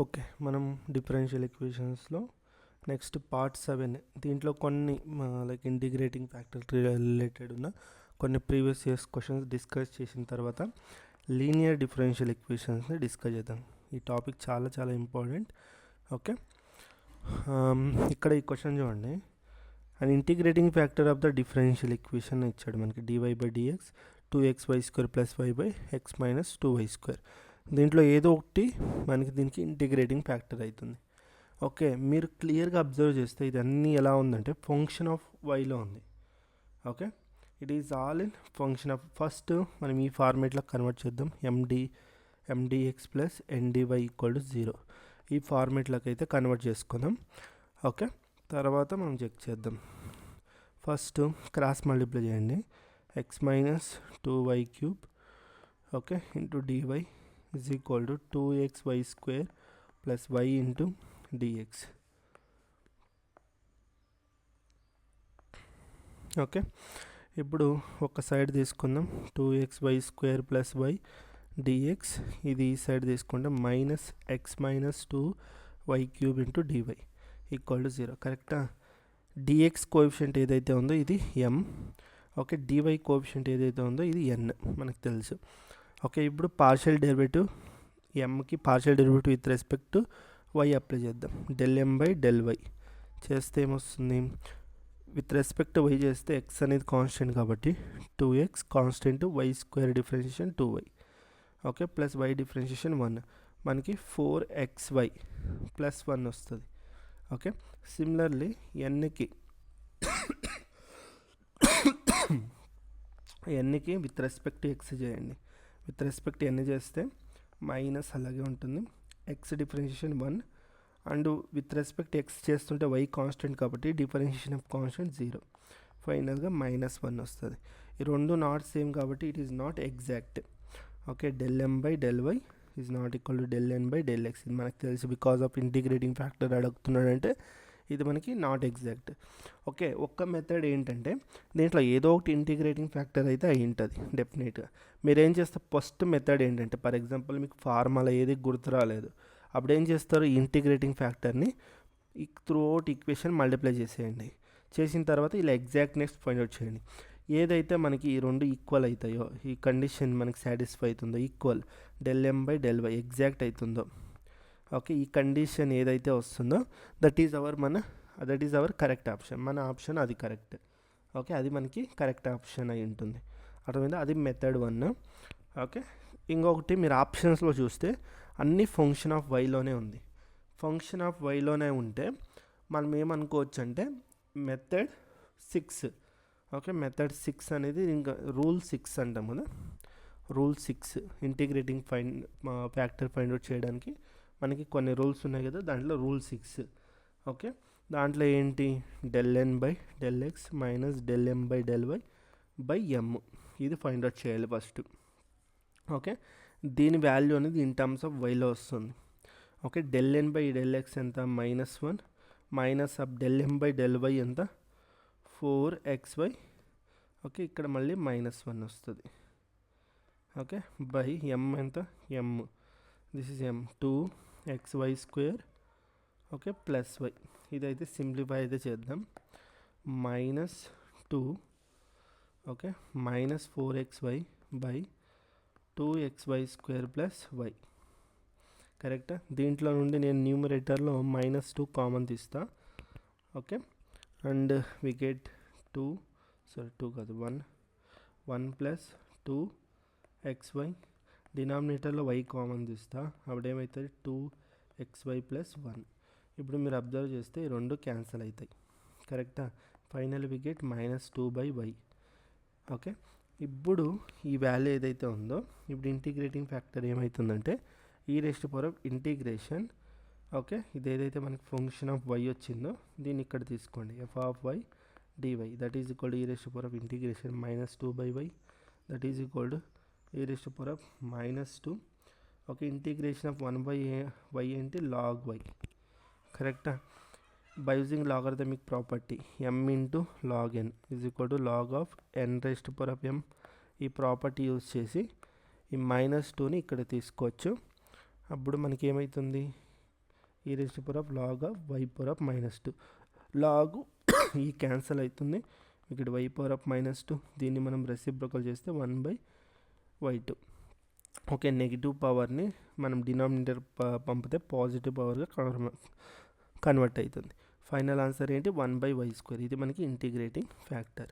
Okay, మనం differential ఈక్వేషన్స్లో next part 7 దీంట్లో కొన్ని లైక్ ఇంటిగ్రేటింగ్ ఫ్యాక్టర్ రిలేటెడ్ ఉన్న కొన్ని ప్రీవియస్ ఇయర్స్ క్వశ్చన్స్ డిస్కస్ చేసిన తర్వాత లీనియర్ డిఫరెన్షియల్ ఈక్వేషన్స్ని డిస్కస్ చేద్దాం. ఈ టాపిక్ చాలా చాలా ఇంపార్టెంట్. ఓకే, ఇక్కడ ఈ క్వశ్చన్ చూడండి. And integrating factor of the differential equation ఇచ్చాడు మనకి dy/dx 2xy² + y/x - 2y². దీంట్లో ఏదో ఒకటి మనకి దీనికి ఇంటిగ్రేటింగ్ ఫ్యాక్టర్ అవుతుంది. ఓకే, మీరు క్లియర్గా అబ్జర్వ్ చేస్తే ఇది అన్నీ ఎలా ఉందంటే ఫంక్షన్ ఆఫ్ వైలో ఉంది. Okay, it is all in function of. First మనం ఈ ఫార్మేట్లో కన్వర్ట్ చేద్దాం. mdx + ndy = 0 ఈ ఫార్మేట్లోకి అయితే కన్వర్ట్ చేసుకుందాం. ఓకే, తర్వాత మనం చెక్ చేద్దాం. ఫస్ట్ క్రాస్ మల్టిప్లై చేయండి. x - 2y³ okay into dy = 2xy² + y into dx. Okay, ఇప్పుడు ఒక సైడ్ తీసుకుందాం. 2xy² + y dx. ఇది ఈ సైడ్ తీసుకుంటే -x - 2y³ ఇంటూ dy = 0. కరెక్టా? dx కోఎఫిషియంట్ ఏదైతే ఉందో ఇది m. ఓకే, dy కోఎఫిషియంట్ ఏదైతే ఉందో ఇది n మనకు తెలుసు. ఓకే, ఇప్పుడు పార్షియల్ డెరివేటివ్ mకి partial derivative with respect to y apply చేద్దాం. ∂m/∂y చేస్తే ఏమొస్తుంది? విత్ రెస్పెక్ట్ టు y చేస్తే x అనేది కాన్స్టెంట్ కాబట్టి 2x constant, y² differentiation 2y. Okay, plus y differentiation 1 మనకి 4xy + 1 వస్తుంది. ఓకే, సిమిలర్లీ ఎన్కి విత్ రెస్పెక్ట్ టు ఎక్స్ చేయండి. విత్ రెస్పెక్ట్ ఎన్ చేస్తే మైనస్ అలాగే ఉంటుంది. X differentiation 1 and with respect x చేస్తుంటే y కాన్స్టెంట్ కాబట్టి డిఫరెన్షియేషన్ ఆఫ్ కాన్స్టెంట్ 0. ఫైనల్గా -1 వస్తుంది. ఈ రెండు నాట్ సేమ్ కాబట్టి it is not exact. Okay, ∂m/∂y is not equal to ∂n/∂x. ఇది మనకు తెలుసు. బికాస్ ఆఫ్ ఇంటిగ్రేటింగ్ ఫ్యాక్టర్ అడుగుతున్నాడంటే ఇది మనకి నాట్ ఎగ్జాక్ట్. ఓకే, ఒక్క మెథడ్ ఏంటంటే దీంట్లో ఏదో ఒకటి ఇంటిగ్రేటింగ్ ఫ్యాక్టర్ అయితే అయి ఉంటుంది డెఫినెట్గా. మీరు ఏం చేస్తారు? ఫస్ట్ మెథడ్ ఏంటంటే ఫర్ ఎగ్జాంపుల్ మీకు ఫార్ములా ఏది గుర్తు రాలేదు, అప్పుడు ఏం చేస్తారు? ఇంటిగ్రేటింగ్ ఫ్యాక్టర్ని త్రూ అవుట్ ఈక్వేషన్ మల్టిప్లై చేసేయండి. చేసిన తర్వాత ఇలా ఎగ్జాక్ట్నెస్ ఫైండ్ అవుట్ చేయండి. ఏదైతే మనకి ఈ రెండు ఈక్వల్ అవుతాయో, ఈ కండిషన్ మనకి సాటిస్ఫై అవుతుందో, ఈక్వల్ ∂m/∂y ఎగ్జాక్ట్ అవుతుందో, ఓకే, ఈ కండిషన్ ఏదైతే వస్తుందో that is our correct option. మన ఆప్షన్ అది కరెక్ట్. ఓకే, అది మనకి కరెక్ట్ ఆప్షన్ అయి ఉంటుంది. అర్థమైందా? అది మెథడ్ 1. ఓకే, ఇంకొకటి మీరు ఆప్షన్స్లో చూస్తే అన్ని ఫంక్షన్ ఆఫ్ వైలోనే ఉంది. ఫంక్షన్ ఆఫ్ వైలోనే ఉంటే మనం ఏమనుకోవచ్చు అంటే మెథడ్ 6. ఓకే, మెథడ్ 6 అనేది ఇంకా రూల్ 6 అంటాం కదా. Rule 6 integrating factor find out చేయడానికి మనకి కొన్ని రూల్స్ ఉన్నాయి కదా, దాంట్లో రూల్ 6. ఓకే, దాంట్లో ఏంటి? ∂n/∂x - ∂m/∂y/m ఇది ఫైండ్ అవుట్ చేయాలి ఫస్ట్. ఓకే, దీని వాల్యూ అనేది ఇన్ టర్మ్స్ ఆఫ్ వైలో వస్తుంది. ఓకే, ∂n/∂x ఎంత? -1 మైనస్ ఆఫ్ ∂m/∂y ఎంత? 4xy. ఓకే, ఇక్కడ మళ్ళీ -1 వస్తుంది. ఓకే, బై m ఎంత? m. This is m 2xy². Okay, plus y. ఇదైతే సింప్లిఫై అయితే చేద్దాం. -2 okay -4xy by 2xy² + y. కరెక్టా? దీంట్లో నుండి నేను న్యూమరేటర్లో -2 కామన్ తీస్తా. ఓకే, అండ్ వి గెట్ 2 కాదు 1 + 2xy. డినామినేటర్లో y కామన్ తీస్తా. అప్పుడేమవుతుంది? 2xy + 1. ఇప్పుడు మీరు అబ్జర్వ్ చేస్తే ఈ రెండు క్యాన్సిల్ అవుతాయి. కరెక్టా? Final we get -2/y. Okay, ఇప్పుడు ఈ వాల్యూ ఏదైతే ఉందో ఇప్పుడు ఇంటిగ్రేటింగ్ ఫ్యాక్టర్ ఏమవుతుందంటే ఇంటిగ్రేషన్. ఓకే, ఇది ఏదైతే మనకి ఫంక్షన్ ఆఫ్ y వచ్చిందో దీన్ని ఇక్కడ తీసుకోండి. f(y) dy that is equal to integration -2/y that is equal to -2. Okay, integration of 1/y ఏంటి? log y. కరెక్టా? By using logarithmic property m into log n is equal to log of n⁻m. ఈ property use చేసి ఈ -2ని ఇక్కడ తీసుకోవచ్చు. అప్పుడు మనకి ఏమవుతుంది? e raised to power of log of y power of -2 లాగు ఈ క్యాన్సల్ అవుతుంది, ఇక్కడ y పవర్ ఆఫ్ -2 దీన్ని మనం రెసిప్రోకల్ చేస్తే 1/y2. ఓకే, నెగిటివ్ పవర్ని మనం డినామినేటర్ పంపితే పాజిటివ్ పవర్గా కన్వర్ట్ అవుతుంది. ఫైనల్ ఆన్సర్ ఏంటి? 1/y². ఇది మనకి integrating factor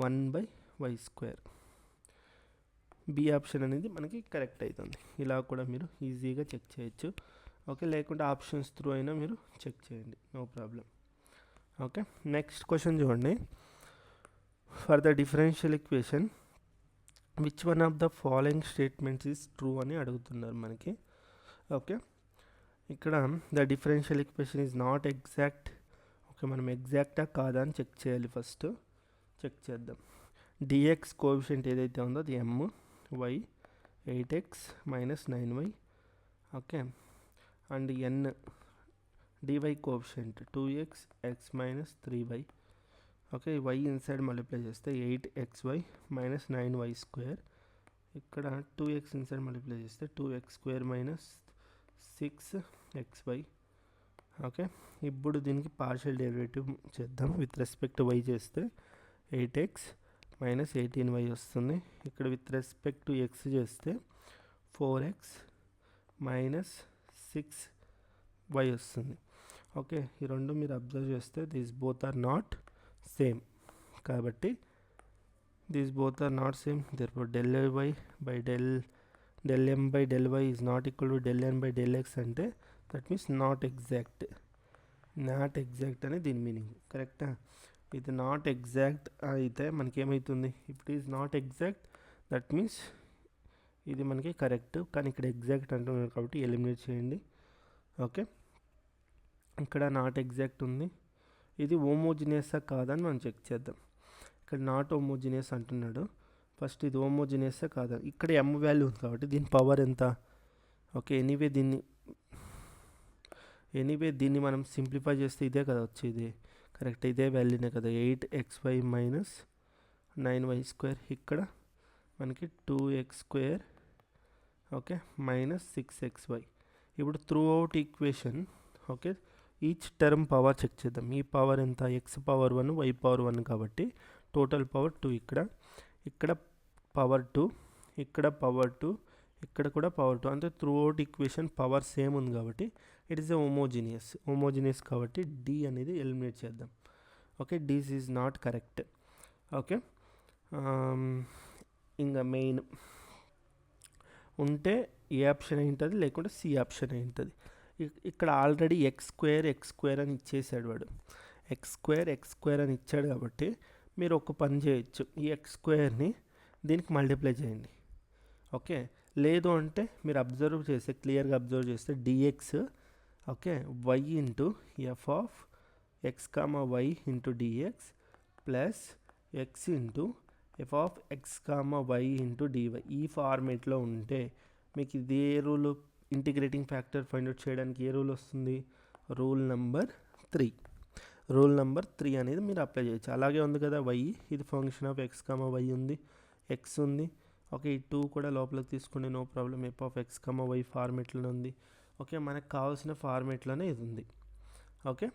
1/y². B option అనేది మనకి కరెక్ట్ అవుతుంది. ఇలా కూడా మీరు ఈజీగా చెక్ చేయొచ్చు. ఓకే, లేకుంటే ఆప్షన్స్ త్రూ అయినా మీరు చెక్ చేయండి, no problem. Okay, next question చూడండి. For the differential equation which one of the following statements is true అని అడుగుతున్నారు మనకి. ఓకే, ఇక్కడ the differential equation is not exact. Okay, మనం ఎగ్జాక్టా కాదా అని చెక్ చేయాలి. ఫస్ట్ చెక్ చేద్దాం. డిఎక్స్ కోఎఫిషియంట్ ఏదైతే ఉందో అది m, y 8x - 9y. Okay, and n dy coefficient 2x x - 3y. Okay, y inside multiply చేస్తే 8xy - 9y². ఇక్కడ 2x ఇన్సైడ్ మల్టిప్లై చేస్తే 2x² - 6xy. ఓకే, ఇప్పుడు దీనికి పార్షియల్ డెరివేటివ్ చేద్దాం. విత్ రెస్పెక్ట్ y చేస్తే 8x - 18y వస్తుంది. ఇక్కడ with respect to x చేస్తే 4x - 6y వస్తుంది. ఓకే, ఈ రెండు మీరు అబ్జర్వ్ చేస్తే these both are not same. కాబట్టి these both are not same, therefore del m/del y is not equal to del n/del x అంటే that means not exact. Not exact అని దీని meaning. కరెక్టా? ఇది నాట్ ఎగ్జాక్ట్ అయితే మనకి ఏమవుతుంది? If it is not exact that means ఇది మనకి కరెక్ట్, కానీ ఇక్కడ ఎగ్జాక్ట్ అంటున్నారు కాబట్టి ఎలిమినేట్ చేయండి. ఓకే, ఇక్కడ నాట్ ఎగ్జాక్ట్ ఉంది. ఇది హోమోజినియసా కాదని మనం చెక్ చేద్దాం. ఇక్కడ నాట్ హోమోజినియస్ అంటున్నాడు. ఫస్ట్ ఇది హోమోజినియసా కాదా? ఇక్కడ m వాల్యూ ఉంది కాబట్టి దీని పవర్ ఎంత? ఓకే, ఎనీవే దీన్ని మనం సింప్లిఫై చేస్తే ఇదే కదా వచ్చేది. కరెక్ట్, ఇదే వాల్యూనే కదా, 8xy - 9y². ఇక్కడ మనకి 2x². Okay, -6xy. ఇప్పుడు throughout equation okay each term power check చేద్దాం. ఈ పవర్ ఎంత? x పవర్ 1 y పవర్ 1 కాబట్టి టోటల్ పవర్ 2. ఇక్కడ పవర్ 2, ఇక్కడ పవర్ 2, ఇక్కడ కూడా పవర్ 2. అంటే through out equation power same ఉంది కాబట్టి ఇట్ ఈస్ ఎ హోమోజినియస్ కాబట్టి డి అనేది ఎలిమినేట్ చేద్దాం. Okay, this is not correct. Okay, ఇంకా మెయిన్ ఉంటే ఏ ఆప్షన్ అయి ఉంటుంది, లేకుంటే సి ఆప్షన్ అయి ఉంటుంది. ఇక్కడ ఆల్రెడీ x² అని ఇచ్చేసాడు వాడు. x² అని ఇచ్చాడు కాబట్టి మీరు ఒక పని చేయొచ్చు, ఈ x² దీనికి మల్టిప్లై చేయండి. ఓకే, లేదు అంటే మీరు క్లియర్గా అబ్జర్వ్ చేస్తే dx okay y into f(x, y) into dx plus x into f(x, y) into dy ఈ ఫార్మేట్లో ఉంటే మీకు ఇదే rule integrating factor find out చేయడానికి ఏ రూల్ వస్తుంది? రూల్ నెంబర్ 3 అనేది మీరు అప్లై చేయొచ్చు. అలాగే ఉంది కదా y, ఇది ఫంక్షన్ ఆఫ్ x, y ఉంది, x ఉంది. ఓకే, ఈ 2 కూడా లోపలికి తీసుకుని నో ప్రాబ్లం, f(x, y) ఫార్మేట్లోనే ఉంది. ఓకే, మనకు కావాల్సిన ఫార్మేట్లోనే ఇది ఉంది. ఓకే,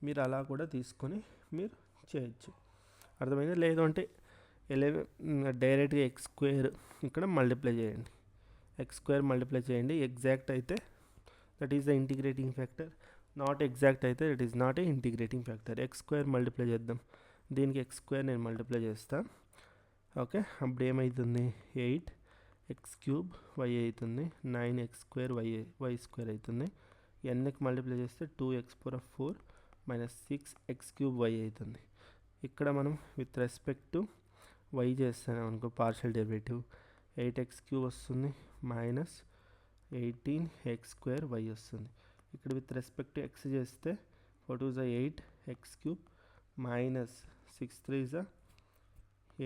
మీరు అలా కూడా తీసుకొని మీరు చేయొచ్చు. అర్థమైంది? లేదు అంటే డైరెక్ట్గా x² ఇక్కడ మల్టిప్లై చేయండి. x² మల్టిప్లై చేయండి. ఎగ్జాక్ట్ అయితే that is the integrating factor, not exact అయితే that is not a integrating factor. x² multiply చేద్దాం. దీనికి x² నేను మల్టిప్లై చేస్తాను. ఓకే, అప్పుడు ఏమవుతుంది? 8x³ y అవుతుంది, 9x² y² అవుతుంది. nకి మల్టిప్లై చేస్తే 2x⁴ - 6x³ y అవుతుంది. ఇక్కడ మనం విత్ రెస్పెక్ట్ టు y చేస్తాను అనుకో పార్షియల్ డెరివేటివ్, 8x³ వస్తుంది -18x² y వస్తుంది. ఇక్కడ విత్ రెస్పెక్ట్ టు x చేస్తే 4 2 8x³ -6 3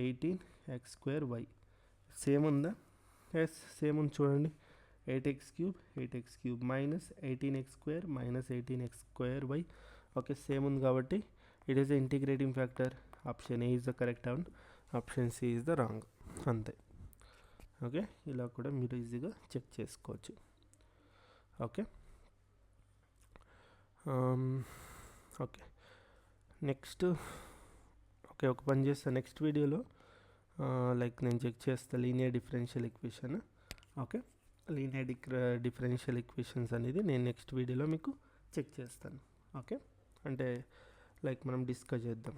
18x² y. సేమ్ ఉందా? ఎస్, సేమ్ ఉంది. చూడండి, 8x³ -18x² -18x² y. Okay, same ఉంది కాబట్టి it is the integrating factor. Option A is the correct and option C is the wrong. అంతే. Okay, ఇలా కూడా మీరు ఈజీగా చెక్ చేసుకోవచ్చు. ఓకే, ఓకే, నెక్స్ట్ ఓకే ఒక పని చేస్తాను, నెక్స్ట్ వీడియోలో లైక్ నేను చెక్ చేస్తాను linear differential equation. Okay, linear differential equations అనేది నేను నెక్స్ట్ వీడియోలో మీకు చెక్ చేస్తాను. ఓకే, అంటే లైక్ మనం డిస్కస్ చేద్దాం.